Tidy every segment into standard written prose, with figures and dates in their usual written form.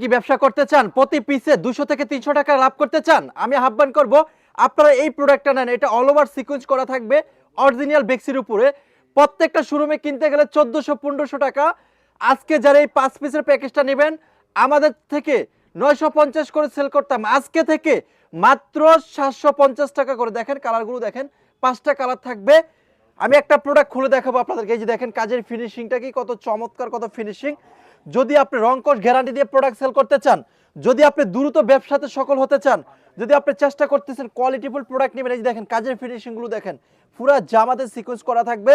কি ব্যবসা করতে চান, প্রতি পিসে 200 থেকে 300 টাকা লাভ করতে চান, আমি আহ্বান করব আপনারা এই প্রোডাক্টটা নেন। এটা অল ওভার সিকোয়েন্স করা থাকবে অরিজিনাল বেক্সির উপরে। প্রত্যেকটা শোরুমে কিনতে গেলে 1400-1500 টাকা। আজকে যারা এই 5 পিসের প্যাকেজটা নেবেন আমাদের থেকে 950 করে সেল করতাম, আজকে থেকে মাত্র 750 টাকা করে। দেখেন কালারগুলো দেখেন, 5টা কালার থাকবে। আমি একটা প্রোডাক্ট খুলে দেখাবো আপনাদেরকে। এই যে দেখেন কাজের ফিনিশিংটা কি কত চমৎকার, কত ফিনিশিং। যদি আপনি রংকশ গ্যারান্টি দিয়ে প্রোডাক্ট সেল করতে চান, যদি আপনি দ্রুত ব্যবসাতে সফল হতে চান, যদি আপনি চেষ্টা করতেছেন কোয়ালিটিফুল প্রোডাক্ট নেবেন, এই যে দেখেন কাজের ফিনিশিংগুলো দেখেন, পুরো জামাতে সিকোয়েন্স করা থাকবে।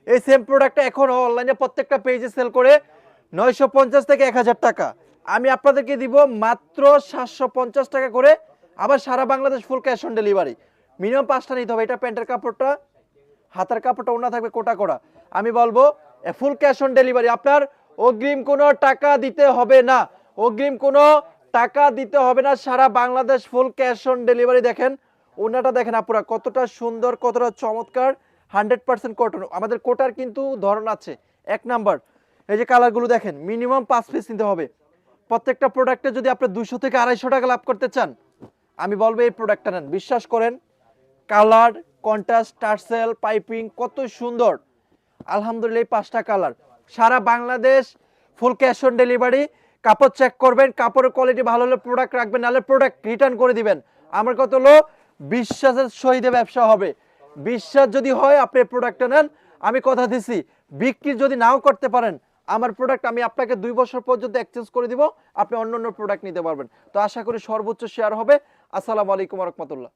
এই সেম প্রোডাক্টটা এখন অনলাইনে প্রত্যেকটা পেজে সেল করে 950 থেকে 1000 টাকা। আমি আপনাদেরকে দিব মাত্র 750 টাকা করে। আবার সারা Bangladesh full cash on delivery. Minimum 5টা নিতে হবে। এটা প্যান্টের কাপড়টা, হাতার কাপড়টা ওনা থাকবে কোটা করা। আমি বলবো ফুল ক্যাশ অন ডেলিভারি। আপনার অগ্রিম কোনো টাকা দিতে হবে না, অগ্রিম কোনো টাকা দিতে হবে না। সারা Bangladesh full cash on delivery. দেখেন ওনাটা দেখেন আপুরা কতটা সুন্দর, কতটা চমৎকার। 100% কটন। আমাদের কোটার কিন্তু ধরন আছে। 1 নাম্বার এই যে কালারগুলো দেখেন, মিনিমাম 5 পিস নিতে হবে। প্রত্যেকটা প্রোডাক্টে যদি আপনি 200 থেকে 250 টাকা লাভ করতে চান, আমি বলবো এই প্রোডাক্টটা নেন। বিশ্বাস করেন, কালার, কন্ট্রাস্ট, টার্সেল, পাইপিং কত সুন্দর। আলহামদুলিল্লাহ এই 5টা কালার সারা Bangladesh full cash on delivery. কাপড় চেক করবেন, কাপড়ের কোয়ালিটি ভালো হলে প্রোডাক্ট রাখবেন, নাহলে প্রোডাক্ট রিটার্ন করে দিবেন। আমার কত হলো বিশ্বাসের সহিত ব্যবসা হবে। বিশ্বাস যদি হয় আপনি প্রোডাক্টটা নেন। আমি কথা দিছি বিক্রি যদি নাও করতে পারেন, আমার প্রোডাক্ট আমি আপনাকে 2 বছর পর্যন্ত এক্সচেঞ্জ করে দিব, আপনি অন্য অন্য প্রোডাক্ট নিতে পারবেন। তো আশা করি সর্বোচ্চ শেয়ার হবে। আসসালামু আলাইকুম ওয়া রাহমাতুল্লাহ।